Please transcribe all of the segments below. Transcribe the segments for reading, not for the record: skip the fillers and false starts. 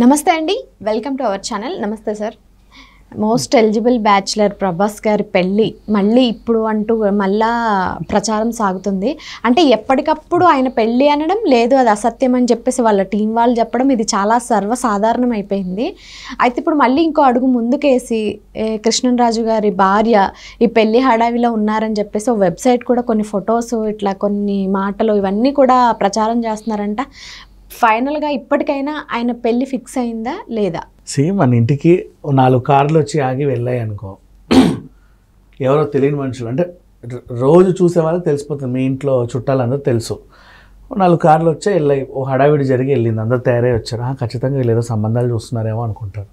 నమస్తే అండి, welcome to our channel. నమస్తే sir. Most eligible bachelor Prabhas గారి పెళ్ళి మళ్ళీ ఇప్పుడు అంటూ మళ్ళా ప్రచారం సాగుతుంది. అంటే ఎప్పటికప్పుడు ఆయన పెళ్ళి అనడం లేదు, అది అసత్యం అని చెప్పేసి వాళ్ళ టీం వాళ్ళు చెప్పడం, ఇది చాలా సర్వసాధారణం అయిపోయింది. అయితే ఇప్పుడు మళ్ళీ ఇంకో అడుగు ముందుకేసి కృష్ణరాజు గారి భార్య ఈ పెళ్ళి హడావిలో ఉన్నారని చెప్పేసి ఓ వెబ్సైట్ కూడా కొన్ని ఫొటోస్ ఇట్లా కొన్ని మాటలు ఇవన్నీ కూడా ప్రచారం చేస్తున్నారంట. ఫైనల్గా ఇప్పటికైనా ఆయన పెళ్ళి ఫిక్స్ అయిందా లేదా? సేమ్ మన ఇంటికి 4 కార్లు వచ్చి ఆగి వెళ్ళాయి అనుకో, ఎవరో తెలియని మనుషులు, అంటే రోజు చూసే వాళ్ళకి తెలిసిపోతుంది, మీ ఇంట్లో చుట్టాలందరూ తెలుసు. 4 కార్లు వచ్చి వెళ్ళాయి, ఓ హడావిడి జరిగి వెళ్ళింది, అందరూ తయారై వచ్చారు, ఖచ్చితంగా వీళ్ళు ఏదో సంబంధాలు చూస్తున్నారేమో అనుకుంటారు.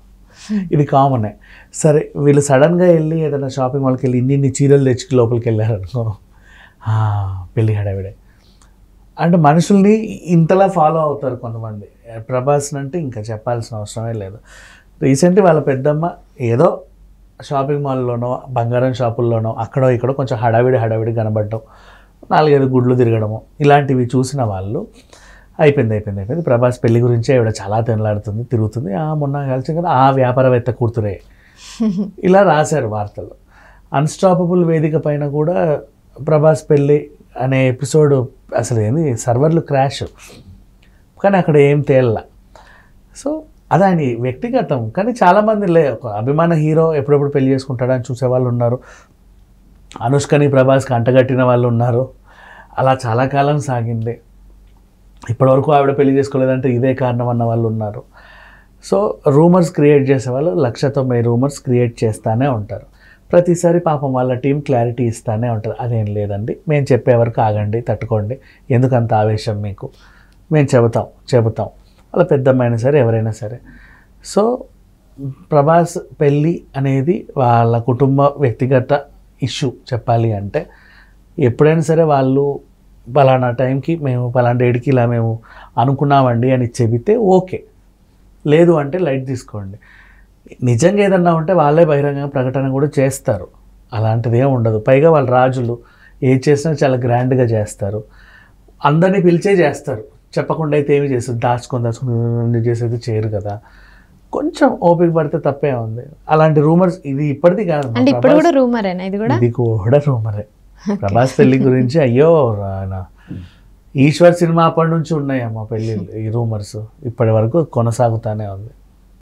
ఇది కామనే. సరే, వీళ్ళు సడన్గా వెళ్ళి ఏదైనా షాపింగ్ మాల్కి వెళ్ళి ఇన్ని చీరలు తెచ్చి లోపలికి వెళ్ళారు అనుకో, పెళ్ళి హడావిడే. అంటే మనుషుల్ని ఇంతలా ఫాలో అవుతారు కొంతమంది. ప్రభాస్ని అంటే ఇంకా చెప్పాల్సిన అవసరమే లేదు. రీసెంట్లీ వాళ్ళ పెద్దమ్మ ఏదో షాపింగ్ మాల్లోనో బంగారం షాపుల్లోనో అక్కడో ఇక్కడో కొంచెం హడావిడి కనబడటం, 4-5 గుడ్లు తిరగడము, ఇలాంటివి చూసిన వాళ్ళు అయిపోయింది. ప్రభాస్ పెళ్లి గురించే ఆవిడ చాలా తెనలాడుతుంది, తిరుగుతుంది, మొన్న కలిసి కదా ఆ వ్యాపారవేత్త కూతురే, ఇలా రాశారు వార్తలు. అన్స్టాపబుల్ వేదిక పైన కూడా ప్రభాస్ పెళ్ళి అనే ఎపిసోడ్ అసలు ఏంది సర్వర్లు క్రాష్, కానీ అక్కడ ఏం తేల్లా. సో అది ఆయన వ్యక్తిగతం. కానీ చాలామంది ఒక అభిమాన హీరో ఎప్పుడెప్పుడు పెళ్లి చేసుకుంటాడని చూసేవాళ్ళు ఉన్నారు, అనుష్కని ప్రభాస్కి అంటగట్టిన వాళ్ళు ఉన్నారు. అలా చాలా కాలం సాగింది. ఇప్పటివరకు ఆవిడ పెళ్లి చేసుకోలేదంటే ఇదే కారణం అన్న వాళ్ళు ఉన్నారు. సో రూమర్స్ క్రియేట్ చేసేవాళ్ళు 1,90,000 రూమర్స్ క్రియేట్ చేస్తూనే ఉంటారు. ప్రతిసారి పాపం వాళ్ళ టీం క్లారిటీ ఇస్తూనే ఉంటారు, అదేం లేదండి, మేము చెప్పే వరకు ఆగండి, తట్టుకోండి, ఎందుకంత ఆవేశం మీకు, మేము చెబుతాం వాళ్ళ పెద్దమ్మైనా సరే ఎవరైనా సరే. సో ప్రభాస్ పెళ్ళి అనేది వాళ్ళ కుటుంబ వ్యక్తిగత ఇష్యూ. చెప్పాలి అంటే ఎప్పుడైనా సరే వాళ్ళు పలానా టైంకి మేము పలానా డేట్కి ఇలా మేము అనుకున్నామండి అని చెబితే ఓకే, లేదు అంటే లైట్ తీసుకోండి. నిజంగా ఏదన్నా ఉంటే వాళ్ళే బహిరంగ ప్రకటన కూడా చేస్తారు, అలాంటిది ఏమి ఉండదు. పైగా వాళ్ళ రాజులు ఏది చేసినా చాలా గ్రాండ్గా చేస్తారు, అందరినీ పిలిచే చేస్తారు, చెప్పకుండా అయితే ఏమి చేస్తారు, దాచుకొని చేసేది చేయరు కదా. కొంచెం ఓపిక పడితే తప్పే ఉంది. అలాంటి రూమర్స్ ఇది ఇప్పటిది కాదు, ఇప్పుడు కూడా రూమరేనా? ఇది కూడా రూమరే. ప్రభాస్ పెళ్లి గురించి అయ్యో ఈశ్వర్ సినిమా అప్పటి నుంచి ఉన్నాయమ్మా పెళ్ళిళ్ళు, ఈ రూమర్స్ ఇప్పటి వరకు కొనసాగుతూనే ఉంది.